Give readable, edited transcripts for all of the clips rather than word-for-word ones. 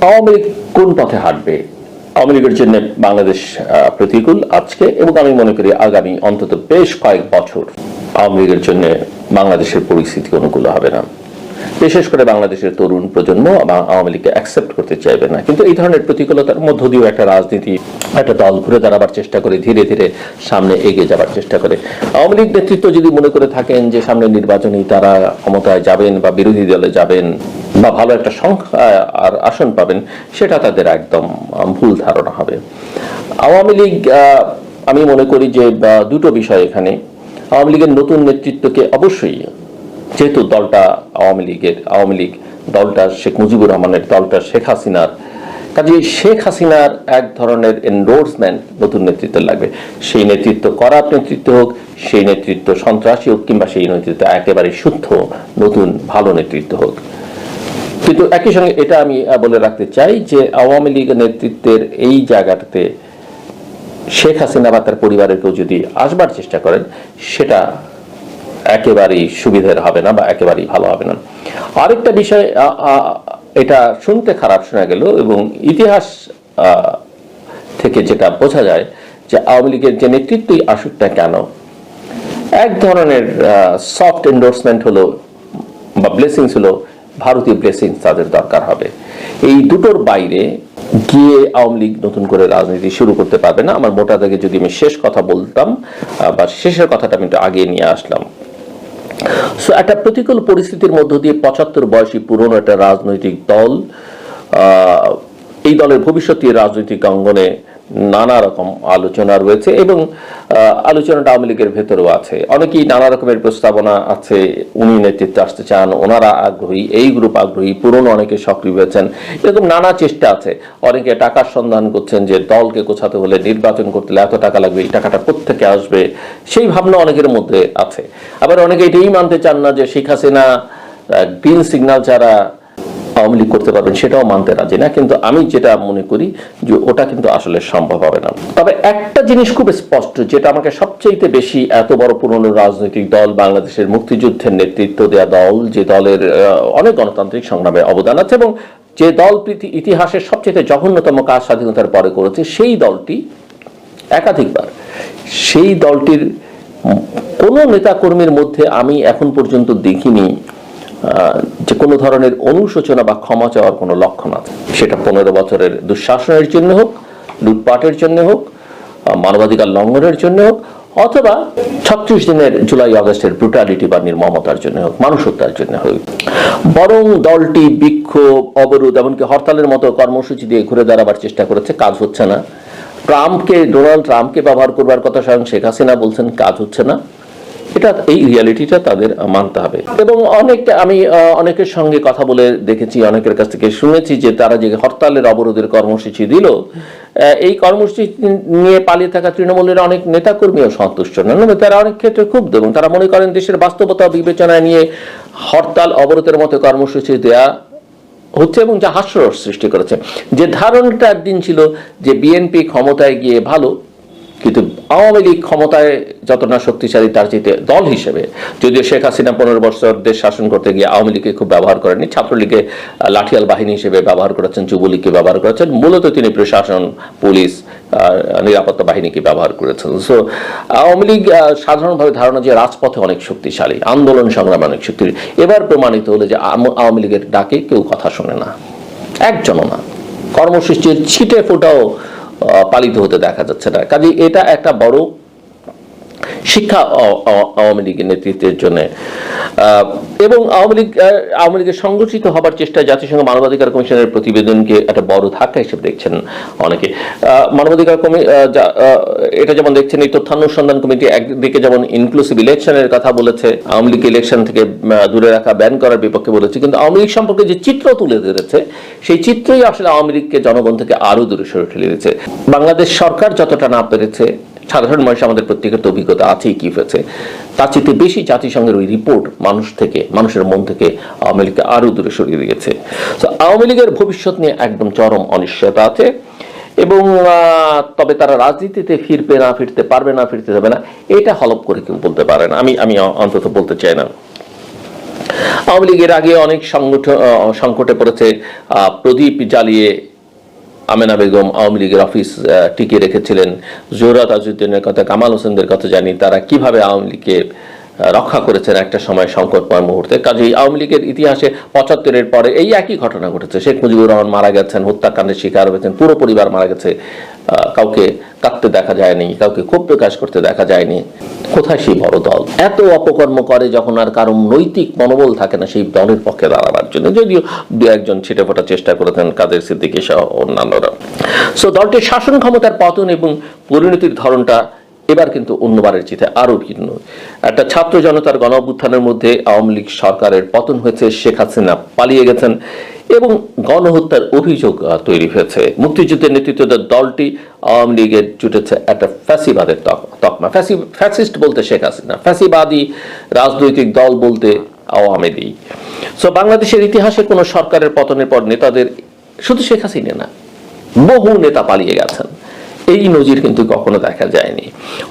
আওয়ামী লীগ কোন পথে হাঁটবে? আওয়ামী লীগের জন্য বাংলাদেশ প্রতিকূল আজকে, এবং আমি মনে করি আগামী অন্তত বেশ কয়েক বছর আওয়ামী লীগের জন্য বাংলাদেশের পরিস্থিতি অনুকূল হবে না। বিশেষ করে বাংলাদেশের তরুণ প্রজন্ম আওয়ামী লীগকে অ্যাকসেপ্ট করতে চাইবে না। কিন্তু এই ধরনের প্রতিকূলতার মধ্য দিয়েও একটা রাজনীতি, একটা দল ঘুরে দাঁড়াবার চেষ্টা করে, ধীরে ধীরে সামনে এগিয়ে যাবার চেষ্টা করে। আওয়ামী লীগ নেতৃত্ব যদি মনে করে থাকেন যে সামনে নির্বাচনেই তারা ক্ষমতায় যাবেন বা বিরোধী দলে যাবেন বা ভালো একটা সংখ্যা আর আসন পাবেন, সেটা তাদের একদম ভুল ধারণা হবে। আওয়ামী লীগ, আমি মনে করি যে দুটো বিষয় এখানে। আওয়ামী লীগের নতুন নেতৃত্বকে অবশ্যই, যেহেতু দলটা আওয়ামী লীগ দলটা শেখ মুজিবুর রহমানের, দলটা শেখ হাসিনার, কাজে শেখ হাসিনার এক ধরনের এন্ডোর্সমেন্ট নতুন নেতৃত্ব লাগবে। সেই নেতৃত্ব করাপ নেতৃত্ব হোক, সেই নেতৃত্ব সন্ত্রাসী হোক, কিংবা সেই নেতৃত্ব একেবারে শুদ্ধ নতুন ভালো নেতৃত্ব হোক। কিন্তু একই সঙ্গে এটা আমি বলে রাখতে চাই যে আওয়ামী লীগের নেতৃত্বের এই জায়গাটাতে শেখ হাসিনা বা তার পরিবারের কেউ যদি আসবার চেষ্টা করেন, সেটা একেবারেই সুবিধার হবে না বা একেবারেই ভালো হবে না। আরেকটা বিষয়, এটা শুনতে খারাপ শোনা গেল এবং ইতিহাস থেকে যেটা বোঝা যায় যে আওয়ামী লীগের যে নেতৃত্বই আসুক না কেন, এক ধরনের সফট এন্ডোর্সমেন্ট হলো বা ব্লেসিংস হলো, ভারতীয় ব্লেসিংস তাদের দরকার হবে। এই দুটোর বাইরে গিয়ে আওয়ামী লীগ নতুন করে রাজনীতি শুরু করতে পারবে না। আমার মোটা দাগে যদি আমি শেষ কথা বলতাম, বা শেষের কথাটা আমি একটু আগে নিয়ে আসলাম। সো একটা প্রতিকূল পরিস্থিতির মধ্য দিয়ে ৭৫ বয়সী পুরনো একটা রাজনৈতিক দল, এই দলের ভবিষ্যৎ রাজনৈতিক অঙ্গনে নানা রকম আলোচনা রয়েছে এবং আলোচনাটা আওয়ামী লীগের ভেতরেও আছে। অনেকেই নানা রকমের প্রস্তাবনা আছে, উনি নেতৃত্বে আসতে চান, ওনারা আগ্রহী, এই গ্রুপ আগ্রহী, পুরনো অনেকে সক্রিয় হয়েছেন, এরকম নানা চেষ্টা আছে। অনেকে টাকার সন্ধান করছেন যে দলকে গোছাতে হলে, নির্বাচন করতে হলে এত টাকা লাগবে, এই টাকাটা কোত্থেকে আসবে, সেই ভাবনা অনেকের মধ্যে আছে। আবার অনেকে এটাই মানতে চান না যে শেখ হাসিনা গ্রিন সিগন্যাল ছাড়া আওয়ামী লীগ করতে পারবেন, সেটাও মানতে রাজি না। কিন্তু আমি যেটা মনে করি যে ওটা কিন্তু আসলে সম্ভব হবে না। তবে একটা জিনিস খুব স্পষ্ট, যেটা আমাকে সবচেয়ে বেশি, এত বড় পুরনো রাজনৈতিক দল, বাংলাদেশের মুক্তিযুদ্ধের নেতৃত্ব দেওয়া দল, যে দলের অনেক গণতান্ত্রিক সংগ্রামে অবদান আছে এবং যে দল ইতিহাসের সবচেয়ে জঘন্যতম কাজ স্বাধীনতার পরে করেছে, সেই দলটি একাধিকবার, সেই দলটির কোনো নেতাকর্মীর মধ্যে আমি এখন পর্যন্ত দেখিনি যে কোনো ধরনের অনুশোচনা বা ক্ষমা চাওয়ার কোনো লক্ষণ আছে। সেটা 15 বছরের দুঃশাসনের জন্য হোক, লুটপাটের জন্য হোক, মানবাধিকার লঙ্ঘনের জন্য হোক, অথবা 36 দিনের জুলাই আগস্টের ব্রুটালিটি বা নির্মমতার জন্য হোক, মানুষ হত্যার জন্য হোক। বরং দলটি বিক্ষোভ, অবরোধ, এমনকি হরতালের মতো কর্মসূচি দিয়ে ঘুরে দাঁড়াবার চেষ্টা করেছে, কাজ হচ্ছে না। ডোনাল্ড ট্রাম্পকে ব্যবহার করবার কথা স্বয়ং শেখ হাসিনা বলছেন, কাজ হচ্ছে না। এটা, এই রিয়ালিটিটা তাদের মানতে হবে। এবং আমি অনেকের সঙ্গে কথা বলে দেখেছি, অনেকের কাছ থেকে শুনেছি যে তারা যে হরতালের অবরোধের কর্মসূচি দিল, এই কর্মসূচি নিয়ে পালিয়ে থাকা তৃণমূলের অনেক নেতাকর্মীও সন্তুষ্ট নন, তারা অনেক ক্ষেত্রে ক্ষুব্ধ এবং তারা মনে করেন দেশের বাস্তবতা বিবেচনায় নিয়ে হরতাল অবরোধের মতো কর্মসূচি দেয়া হচ্ছে এবং যা হাস্যরস সৃষ্টি করেছে। যে ধারণাটা একদিন ছিল যে বিএনপি ক্ষমতায় গিয়ে ভালো, কিন্তু আওয়ামী লীগ ক্ষমতায় যত না শক্তিশালী তার চাইতে দল হিসেবে, যদিও শেখ হাসিনা 15 বছর দেশ শাসন করতে গিয়ে আওয়ামী লীগকে খুব ব্যবহার করেননি, ছাত্রলীগকে লাঠিয়াল বাহিনী হিসেবে ব্যবহার করেছেন, যুবলীগকে ব্যবহার করেছেন, মূলত তিনি প্রশাসন, পুলিশ, নিরাপত্তা বাহিনীকে ব্যবহার করেছেন। সো আওয়ামী লীগ সাধারণভাবে ধারণা যে রাজপথে অনেক শক্তিশালী, আন্দোলন সংগ্রামে অনেক শক্তিশালী। এবার প্রমাণিত হলো যে আওয়ামী লীগের ডাকে কেউ কথা শোনে না, একজনও না, কর্মসূচির ছিটে ফোটাও পালিত হতে দেখা যাচ্ছে না। কাজে এটা একটা বড় শিক্ষা আওয়ামী লীগের নেতৃত্বের জন্য। এবং আওয়ামী লীগের সংগঠিত হবার চেষ্টায় জাতিসংঘ মানবাধিকার কমিশনের প্রতিবেদনকে একটা বড় ধাক্কা হিসেবে দেখছেন অনেকে। মানবাধিকার এটা যেমন দেখছেন, এই তথ্যানুসন্ধান কমিটি একদিকে যেমন ইনক্লুসিভ ইলেকশনের কথা বলেছে, আওয়ামী লীগ ইলেকশন থেকে দূরে রাখা, ব্যান করার বিপক্ষে বলেছে, কিন্তু আওয়ামী লীগ সম্পর্কে যে চিত্র তুলে ধরেছে, সেই চিত্রই আসলে আওয়ামী লীগকে জনগণ থেকে আরো দূরে সরে ঠেলে দিয়েছে। বাংলাদেশ সরকার যতটা না পেরেছে, সাধারণ মানুষ, আমাদের প্রত্যেকের তো অভিজ্ঞতা আছেই কি হয়েছে, তার চেয়ে বেশি জাতিসংঘের ওই রিপোর্ট মানুষের মন থেকে আওয়ামী লীগকে আরো দূরে সরিয়ে দিয়েছে। তো আওয়ামী লীগের ভবিষ্যৎ নিয়ে একদম চরম অনিশ্চয়তা আছে এবং তবে তারা রাজনীতিতে ফিরতে পারবে না, ফিরতে যাবে না, এটা হলপ করে কেউ বলতে পারে না। আমি অন্তত বলতে চাই না। আওয়ামী লীগের আগে অনেক সংকটে পড়েছে, প্রদীপ জ্বালিয়ে আমেনা বেগম আওয়ামী লীগের অফিস টিকিয়ে রেখেছিলেন। জোহরা তাজউদ্দিনের কথা, কামাল হোসেনদের কথা জানি, তারা কিভাবে আওয়ামী লীগকে রক্ষা করেছেন একটা সময় সংকটময় মুহূর্তে। কাজেই আওয়ামী লীগের ইতিহাসে 75-এর পরে এই একই ঘটনা ঘটেছে। শেখ মুজিবুর রহমান মারা গেছেন, হত্যাকাণ্ডের শিকার হয়েছেন, পুরো পরিবার মারা গেছে, কাউকে কাঁদতে দেখা যায়নি, কাউকে ক্ষোভ প্রকাশ করতে দেখা যায়নি। কোথায় সেই বড় দল? এত অপকর্ম করে যখন আর কারো নৈতিক মনোবল থাকে না সেই দলের পক্ষে দাঁড়াবার জন্য, যদিও দু একজন ছিটে ফোটা চেষ্টা করেছেন, কাদের সিদ্দিকী সহ অন্যান্যরা। সো দলটির শাসন ক্ষমতার পতন এবং পরিণতির ধরনটা এবার কিন্তু অন্যবারের চেয়ে আরো ভিন্ন। একটা ছাত্র জনতার গণ অভ্যুত্থানের মধ্যে আওয়ামী লীগ সরকারের পতন হয়েছে, শেখ হাসিনা পালিয়ে গেছেন এবং গণহত্যার অভিযোগ তৈরি হয়েছে। মুক্তিযুদ্ধের নেতৃত্বের দলটি আওয়ামী লীগের জুটেছে একটা ফ্যাসিবাদের তকমা। ফ্যাসিস্ট বলতে শেখ হাসিনা, ফ্যাসিবাদী রাজনৈতিক দল বলতে আওয়ামী লীগ। সো বাংলাদেশের ইতিহাসে কোন সরকারের পতনের পর নেতাদের, শুধু শেখ হাসিনা না, বহু নেতা পালিয়ে গেছেন, এই নজির কিন্তু কখনো দেখা যায়নি।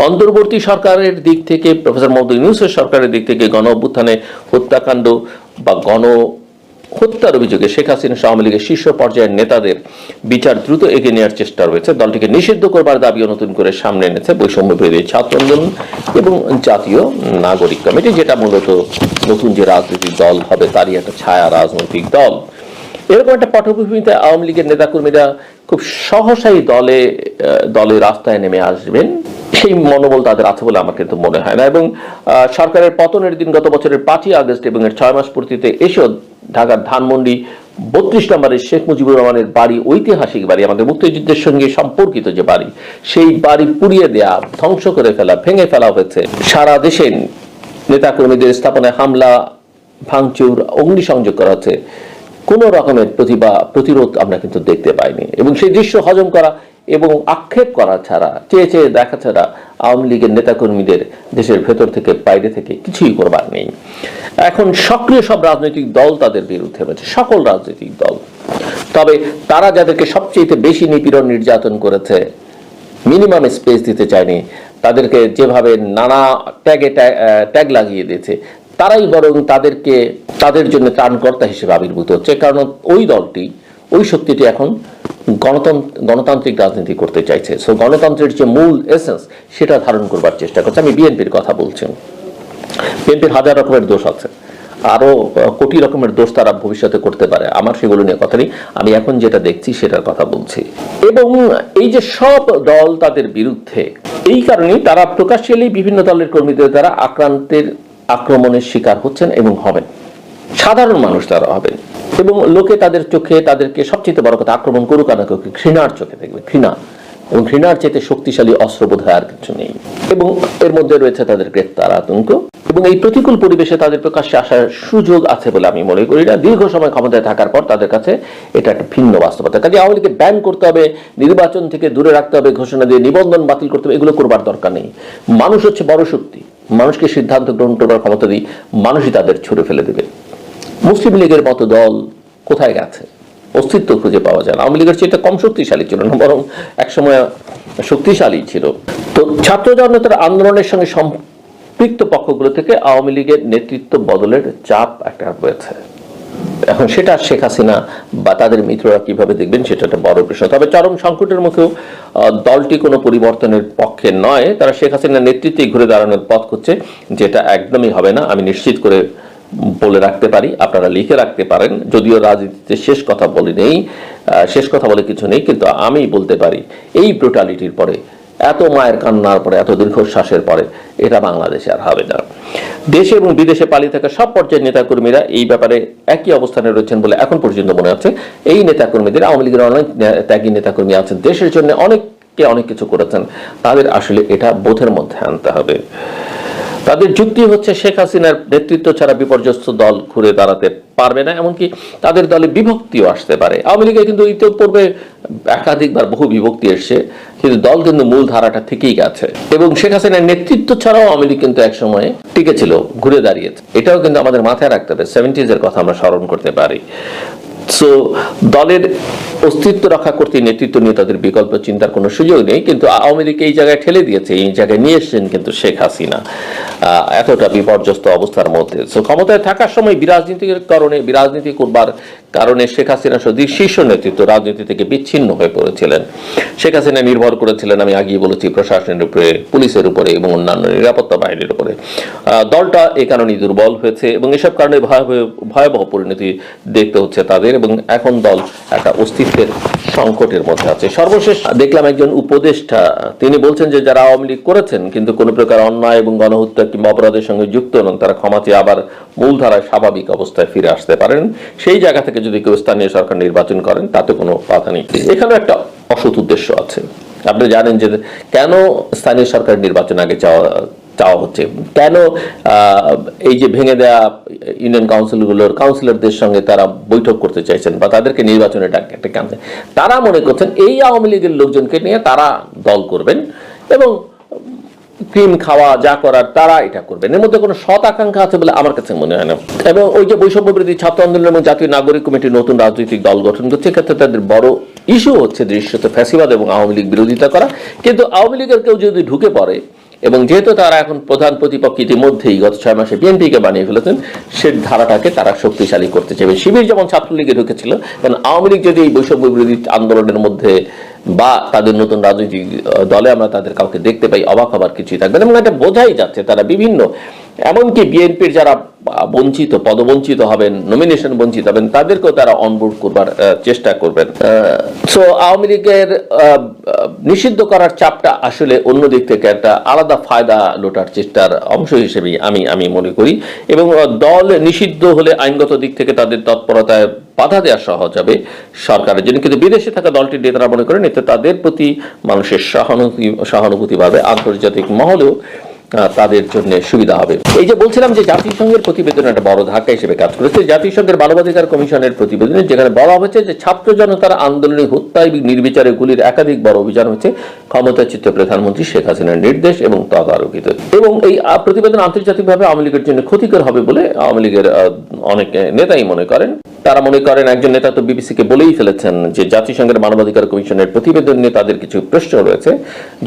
অন্তর্বর্তী সরকারের দিক থেকে, প্রফেসর মোহাম্মদ ইউনূসের সরকারের দিক থেকে গণ অভ্যুত্থানে হত্যাকাণ্ড বা হত্যার অভিযোগে শেখ হাসিনা আওয়ামী লীগের শীর্ষ পর্যায়ের নেতাদের বিচার দ্রুত এগিয়ে নেওয়ার চেষ্টা রয়েছে। দলটিকে নিষিদ্ধ করবার দাবিও নতুন করে সামনে এনেছে বৈষম্য বিরোধী ছাত্র আন্দোলন এবং জাতীয় নাগরিক কমিটি, যেটা মূলত নতুন যে রাজনৈতিক দল হবে তারই একটা ছায়া রাজনৈতিক দল। এরকম একটা পটভূমিতে আওয়ামী লীগের নেতাকর্মীরা খুব সহসাই দলে রাস্তায় নেমে আসবেন, সেই মনোবল তাদের আছে বলে আমার কিন্তু মনে হয় না। এবং সরকারের পতনের দিন গত বছরের 5ই আগস্ট এবং এর 6 মাস পূর্তিতে এসেও ঢাকার ধানমন্ডি 32 নম্বরের শেখ মুজিবুর রহমানের বাড়ি, ঐতিহাসিক বাড়ি, আমাদের মুক্তিযুদ্ধের সঙ্গে সম্পর্কিত যে বাড়ি, সেই বাড়ি পুড়িয়ে দেয়া, ধ্বংস করে ফেলা, ভেঙে ফেলা হয়েছে। সারা দেশে নেতাকর্মীদের স্থাপনায় হামলা, ভাঙচুর, অগ্নিসংযোগ করা হচ্ছে। কোন রকমের প্রতিরোধ আমরা কিন্তু দেখতে পাইনি। এবং সেই দৃশ্য হজম করা এবং আক্ষেপ করা ছাড়া, চেয়ে চেয়ে দেখা ছাড়া আওয়ামী লীগের নেতাকর্মীদের দেশের ভেতর থেকে বাইরে থেকে কিছুই করবার নেই। এখন সক্রিয় সব রাজনৈতিক দল তাদের বিরুদ্ধে রয়েছে, সকল রাজনৈতিক দল। তবে তারা যাদেরকে সবচেয়ে বেশি নিপীড়ন নির্যাতন করেছে, মিনিমাম স্পেস দিতে চায়নি, তাদেরকে যেভাবে নানা ট্যাগ লাগিয়ে দিয়েছে, তারাই বরং তাদের জন্য ত্রাণকর্তা হিসেবে আবির্ভূত হচ্ছে। কারণ ওই দলটি, ওই শক্তিটি এখন গণতান্ত্রিক রাজনীতি করতে চাইছে। সো গণতন্ত্রের যে মূল এসেন্স সেটা ধারণ করবার চেষ্টা করছে। আমি বিএনপির কথা বলছি। বিএনপির হাজার রকমের দোষ আছে, আরো কোটি রকমের দোষ তারা ভবিষ্যতে করতে পারে, আমার সেগুলো নিয়ে কথা নেই। আমি এখন যেটা দেখছি সেটার কথা বলছি। এবং এই যে সব দল তাদের বিরুদ্ধে, এই কারণেই তারা প্রকাশ্যেই বিভিন্ন দলের কর্মীদের দ্বারা আক্রমণের শিকার হচ্ছেন এবং হবেন। সাধারণ মানুষ তারা হবেন এবং লোকে তাদের চোখে, তাদেরকে সবচেয়ে বড় কথা, আক্রমণ করুক না করুক, ঘৃণার চোখে দেখবে। ঘৃণা এবং ঘৃণার চেয়ে শক্তিশালী অস্ত্র বোধ হয় আর কিছু নেই। এবং এর মধ্যে রয়েছে তাদের গ্রেফতার আতঙ্ক। এবং এই প্রতিকূল পরিবেশে তাদের প্রকাশ্যে আসার সুযোগ আছে বলে আমি মনে করি না। দীর্ঘ সময় ক্ষমতায় থাকার পর তাদের কাছে এটা একটা ভিন্ন বাস্তবতা। কাজে আওয়ামী লীগকে ব্যান করতে হবে, নির্বাচন থেকে দূরে রাখতে হবে, ঘোষণা দিয়ে নিবন্ধন বাতিল করতে হবে, এগুলো করবার দরকার নেই। মানুষ হচ্ছে বড় শক্তি, মানুষকে সিদ্ধান্ত গ্রহণ করবার ক্ষমতা দিয়ে মানুষই তাদের ছুড়ে ফেলে দেবে। মুসলিম লীগের মতো দল কোথায় গেছে? অস্তিত্ব খুঁজে পাওয়া যায় না। আওয়ামী লীগের চেয়ে কম শক্তিশালী ছিল না, বরং একসময় শক্তিশালী ছিল। তো ছাত্র জনতার আন্দোলনের সঙ্গে সম্পৃক্ত পক্ষগুলো থেকে আওয়ামী লীগের নেতৃত্ব বদলের চাপ একটা রয়েছে। এখন সেটা শেখ হাসিনা বা তাদের মিত্ররা কিভাবে দেখবেন সেটা একটা বড় প্রশ্ন। তবে চরম সংকটের মুখেও দলটি কোনো পরিবর্তনের পক্ষে নয়। তারা শেখ হাসিনার নেতৃত্বে ঘুরে দাঁড়ানোর পথ খুঁজছে, যেটা একদমই হবে না, আমি নিশ্চিত করে বলে রাখতে পারি। আপনারা লিখে রাখতে পারেন, যদিও রাজনীতিতে শেষ কথা বলে কিছু নেই, কিন্তু আমি বলতে পারি এই ব্রুটালিটির পরে, এত মায়ের কান্নার পরে, এত দীর্ঘশ্বাসের পরে এটা বাংলাদেশে আর হবে না। দেশে এবং বিদেশে পালিয়ে থাকা সব পর্যায়ের নেতাকর্মীরা এই ব্যাপারে একই অবস্থানে রয়েছেন বলে এখন পর্যন্ত মনে হচ্ছে। এই নেতাকর্মীদের, আওয়ামী লীগের অনেক ত্যাগী নেতাকর্মী আছেন, দেশের জন্য অনেক কিছু করেছেন, তাদের আসলে এটা বোধের মধ্যে আনতে হবে। তাদের যুক্তি হচ্ছে শেখ হাসিনার নেতৃত্ব ছাড়া বিপর্যস্ত দল ঘুরে দাঁড়াতে পারবে না, এমনকি তাদের দলে বিভক্তিও আসতে পারে। আওয়ামী লীগে কিন্তু ইতিপূর্বে একাধিকবার বহু বিভক্তি এসছে, কিন্তু দল কিন্তু মূল ধারাটা থেকেই গেছে। এবং শেখ হাসিনার নেতৃত্ব ছাড়াও আওয়ামী লীগ কিন্তু একসময় টিকেছিল, ঘুরে দাঁড়িয়েছে। এটাও কিন্তু আমাদের মাথায় রাখতে হবে। 70s এর কথা আমরা স্মরণ করতে পারি। সো দলের অস্তিত্ব রক্ষা করতে নেতৃত্ব নিয়ে তাদের বিকল্প চিন্তার কোনো সুযোগ নেই, কিন্তু আওয়ামী লীগ এই জায়গায় ঠেলে দিয়েছে, এই জায়গায় নিয়ে এসছেন কিন্তু শেখ হাসিনা এতটা বিপর্যস্ত অবস্থার মধ্যে। তো ক্ষমতায় থাকার সময় বিরাজনীতি করবার কারণে শেখ হাসিনা সদী শীর্ষ নেতৃত্ব রাজনীতি থেকে বিচ্ছিন্ন হয়ে পড়েছিলেন। শেখ হাসিনা নির্ভর করেছিলেন, আমি আগেই বলেছি, প্রশাসনের উপরে, পুলিশের উপরে এবং অন্যান্য নিরাপত্তা বাহিনীর উপরে। দলটা এই কারণেই দুর্বল হয়েছে এবং এসব কারণে ভয়াবহ পরিণতি দেখতে হচ্ছে তাদের, এবং এখন দল একটা অস্তিত্বের সংকটের মধ্যে আছে। সর্বশেষ দেখলাম একজন উপদেষ্টা, তিনি বলছেন যে যারা আওয়ামী লীগ করেছেন কিন্তু কোনো প্রকার অন্যায় এবং গণহত্যা কিংবা অপরাধের সঙ্গে যুক্ত নন, তারা ক্ষমা চেয়ে আবার মূলধারায় স্বাভাবিক অবস্থায় ফিরে আসতে পারেন। সেই জায়গা থেকে যদি কেউ স্থানীয় সরকার নির্বাচন করেন তাতে কোনো বাধা নেই। এখানেও একটা অসৎ উদ্দেশ্য আছে। আপনি জানেন যে কেন স্থানীয় সরকার নির্বাচন আগে চাওয়া হচ্ছে, কেন এই যে ভেঙে দেয়া ইউনিয়ন কাউন্সিলরদের সঙ্গে তারা বৈঠক করতে চাইছেন বা তাদেরকে নির্বাচনে ডাকতে আনছেন। তারা মনে করছেন এই আওয়ামী লীগের লোকজনকে নিয়ে তারা দল করবেন এবং ক্রিম খাওয়া যা করার তারা এটা করবেন। এর মধ্যে কোনো সৎ আকাঙ্ক্ষা আছে বলে আমার কাছে মনে হয় না। এবং ওই যে বৈষম্য বিরোধী ছাত্র আন্দোলন এবং জাতীয় নাগরিক কমিটি নতুন রাজনৈতিক দল গঠন করছে, ক্ষেত্রে তাদের বড় ইস্যু হচ্ছে দৃশ্যত ফ্যাসিবাদ এবং আওয়ামী লীগ বিরোধিতা করা। কিন্তু আওয়ামী লীগের কেউ যদি ঢুকে পড়ে, এবং যেহেতু তারা এখন প্রধান প্রতিপক্ষ ইতিমধ্যেই গত 6 মাসে বিএনপিকে বানিয়ে ফেলেছেন, সে ধারাটাকে তারা শক্তিশালী করতে চাইবে। শিবির যেমন ছাত্রলীগে ঢুকেছিল, কারণ আওয়ামী লীগ যদি এই বৈষম্য বিরোধী আন্দোলনের মধ্যে বা তাদের নতুন রাজনৈতিক দলে আমরা তাদের কাউকে দেখতে পাই, অবাক হবার কিছুই থাকবে না। এবং এটা বোঝাই যাচ্ছে তারা বিভিন্ন, এমনকি বিএনপির যারা পদবঞ্চিত হবেন, নমিনেশন বঞ্চিত হবেন, তাদেরকেও তারা অনবোর্ড করবার চেষ্টা করবেন। সো আওয়ামী লীগের নিষিদ্ধ করার চাপটা আসলে অন্য দিক থেকে একটা আলাদা ফায়দা লোটার চেষ্টার অংশ হিসেবে আমি মনে করি। এবং দল নিষিদ্ধ হলে আইনগত দিক থেকে তাদের তৎপরতায় বাধা দেওয়া সহজ হবে সরকারের জন্য, কিন্তু বিদেশে থাকা দলটির নেতারা মনে করেন এতে তাদের প্রতি মানুষের সহানুভূতি বাড়বে, আন্তর্জাতিক মহলেও তাদের জন্য সুবিধা হবে। এই যে বলছিলাম যে জাতিসংঘের প্রতিবেদন একটা বড় ধাক্কা হিসেবে কাজ করেছে। জাতিসংঘের মানবাধিকার কমিশনের প্রতিবেদনে যেখানে বলা হয়েছে যে ছাত্র জনতার আন্দোলনে হত্যা এবং নির্বিচারে গুলির একাধিক বড় অভিযান হচ্ছে ক্ষমতাচ্যুত প্রধানমন্ত্রী শেখ হাসিনার নির্দেশ এবং তদারকিতে। এবং এই প্রতিবেদন আন্তর্জাতিকভাবে আওয়ামী লীগের জন্য ক্ষতিকর হবে বলে আওয়ামী লীগের অনেক নেতাই মনে করেন। তারা মনে করেন, একজন নেতা তো বিবিসিকে বলেই ফেলেছেন যে জাতিসংঘের মানবাধিকার কমিশনের প্রতিবেদন নিয়ে তাদের কিছু প্রশ্ন রয়েছে।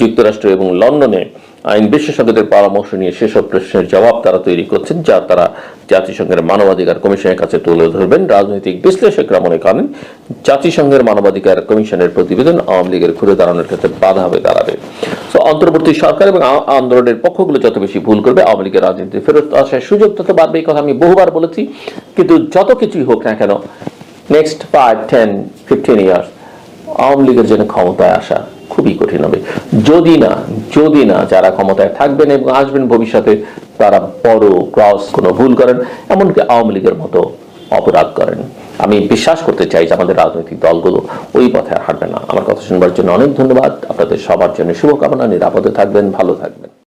যুক্তরাষ্ট্র এবং লন্ডনে আইন বিশেষজ্ঞদের পরামর্শ নিয়ে সেসব প্রশ্নের জবাব তারা তৈরি করছেন, যা তারা জাতিসংঘের মানবাধিকার কমিশনের কাছে তুলে ধরবেন। রাজনৈতিক বিশ্লেষকরা মনে করেন জাতিসংঘের মানবাধিকার কমিশনের প্রতিবেদন আওয়ামী লীগের ঘুরে দাঁড়ানোর ক্ষেত্রে বাধা হয়ে দাঁড়াবে। তো অন্তর্বর্তী সরকার এবং আন্দোলনের পক্ষগুলো যত বেশি ভুল করবে, আওয়ামী লীগের রাজনীতি ফেরত আসার সুযোগ তত বাড়বে। এই কথা আমি বহুবার বলেছি। কিন্তু যত কিছুই হোক না কেন, নেক্সট 5, 10, 15 ইয়ার্স আওয়ামী লীগের জন্য ক্ষমতায় আসা খুবই কঠিন হবে, যদি না যারা ক্ষমতায় থাকবেন এবং আসবেন ভবিষ্যতে তারা বড় ক্রস কোনো ভুল করেন, এমনকি আওয়ামী লীগের মতো অপরাধ করেন। আমি বিশ্বাস করতে চাই যে আমাদের রাজনৈতিক দলগুলো ওই পথে হাঁটবে না। আমার কথা শুনবার জন্য অনেক ধন্যবাদ। আপনাদের সবার জন্য শুভকামনা। নিরাপদে থাকবেন, ভালো থাকবেন।